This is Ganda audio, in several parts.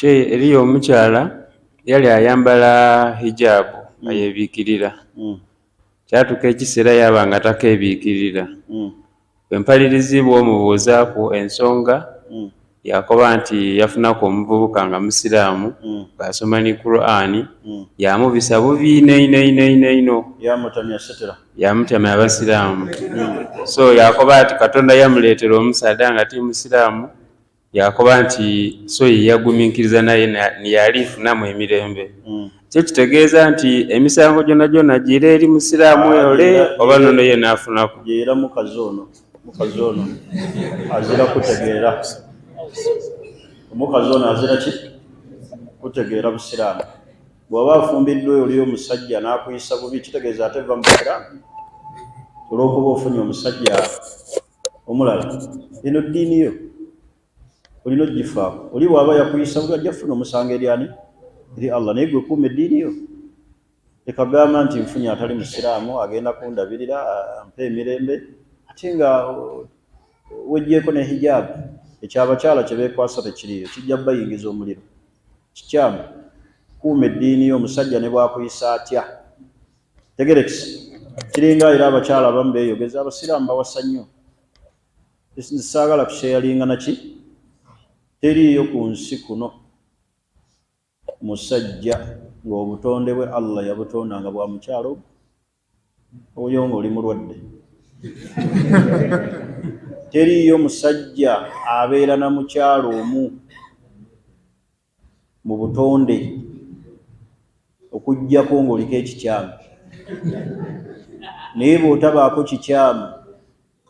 eriyo omukyala yali ayambala hijabu ayebiikirira kyatuuka ekiseera yaba nga takeebiikirira empalirizibwa omubuuzaako ensonga yakoba nti yafunaku omuvubuka nga musiraamu ng'asoma ni Qur'ani yamubisa bubi ino yamutamya abasiraamu so yakoba nti Katonda yamuleetera omusaada nga ti musiraamu yakoba nti so ye yagumiikiriza naye yalifunamu emirembe kyo kitegeeza nti emisango gyonna gira eri musiraamu ole oba nono ye naafunaku era mukazi ono azira kutegeera omukazi ono azira ki kutegeera busiraamu bw'aba afumbiddwa oli omusajja n'akuyisa bubi kitegeeza ate va mu busiraamu olw'okuba ofunye omusajja omulala eno ddiini yo olina ogifaako oli bw'aba yakuyisa bubi ajja kufuna omusango eri ani eri Allah naye gwe kuuma eddiini yo ekagamba nti nfunye atali musiraamu agenda kundabirira ampa emirembe ate nga wejjeeko ne hijaabu ekyabakyala kye beekwasa tekiriyo kijja bayingiza omuliro kikyamu kuuma eddiini yo omusajja ne bwakuyisa atya tegerekisi kiringa era abakyala abamu beeyogeza abasiraamu bawasa nnyo saagala kusheyalinga naki teriiyo ku nsi kuno musajja ng'obutonde bwe Allah yabutonda nga bwa mukyalo oyo ng'oli mulwadde teriiyo musajja abeera na mukyalo omu mu butonde okuggyako ng'oliko ekikyamu naye bw'otabaako kikyamu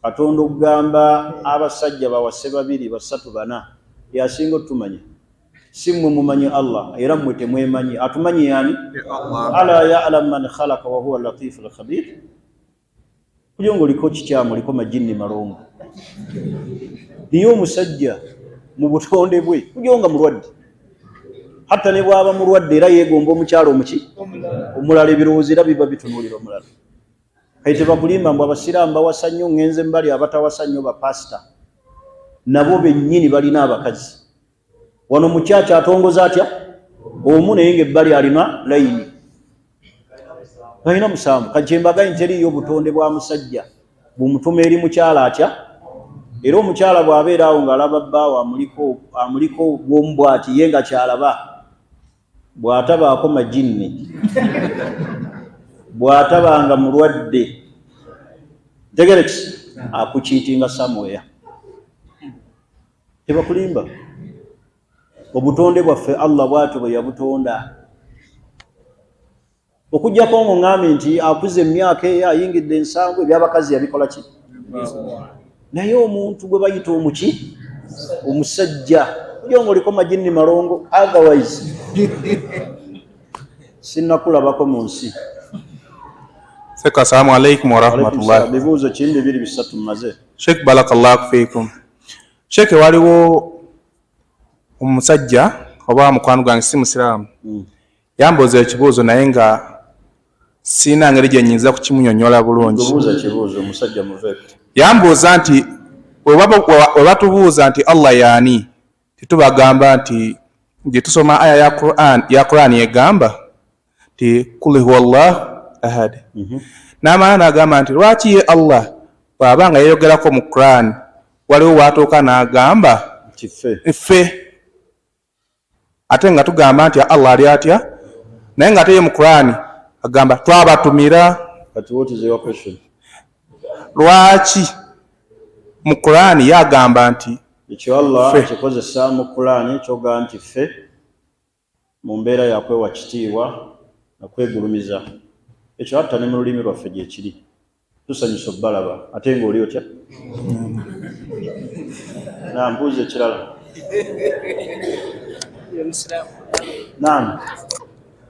Katonda okugamba abasajja bawase 2 3 4 yasinga otumanya si mmwe mumanyi Allah era mmwe temwemanyi atumanyi yani ala ya'lam man khalaqa wa huwa al-latif al-khabir kujongo liko kikyamu liko majini malongo niyo musajja mu butonde bwe kujonga mulwadde hatta ne bwaba mulwadde era yegomba omukyalo omuki omulala ebirowoozo era biba bitunulira omulala kaite bakulimba mbu abasiraamu bawasa nnyo ngenze mbali abatawasa nnyo bapasita nabo bennyini balina abakazi wano mukyakya atongoza atya omu naye ng'ebbali alina layini balina musanvu kakyembagayi nti eriyo obutonde bwa musajja bumutuma eri mukyala atya era omukyala bw'abeera awo ng'alaba bbaawo amuliko bwomu bw'ati ye nga kyalaba bw'atabaako majinni bw'atabanga mulwadde tegerekisi akukiitinga samweya tebakulimba obutonde bwaffe Allah bwatu bwe yabutonda okujjako ng'oŋŋambe nti akuze emyaka eyo ayingidde ensango ebyabakazi yabikola ki naye omuntu gwe bayita omuki omusajja ojja ng'oliko majinni malongo otherwise sinnakulabako mu nsi. Sheikh, assalamu alaikum wa rahmatullahi. Bibuuzo kindi 2 3 mmaze. Sheikh, barakallahu fiikum. Sheikh, waliwo omusajja oba mukwano gwange si musiraamu yambuuza ekibuuzo naye nga sina ngeri gye nnyinza kukimunyonnyola bulungi. Kibuuzo omusajja muveeko. Yambuuza nti we batubuuza nti Allah yaani titubagamba nti gye tusoma aya ya Qur'an egamba nti kul huwallahu ahad. N'amaana n'agamba nti lwaki ye Allah bw'aba nga yeeyogerako mu Qur'an waliwo watuuka n'agamba ffe ate nga tugamba nti Allah ali atya naye nga ate ye mu Qur'an agamba twabatumira. But what is your question? Lwaki mu Qur'an yagamba nti ekyo Allah akikozesa mu Qur'an kyoga nti ffe mu mbeera yakwewa kitiibwa nakwegulumiza ekyo hatta ne mu lulimi lwaffe gye kiri tusanyusa obbalaba ate ng'oli otya nambuuza ekirala. Naam.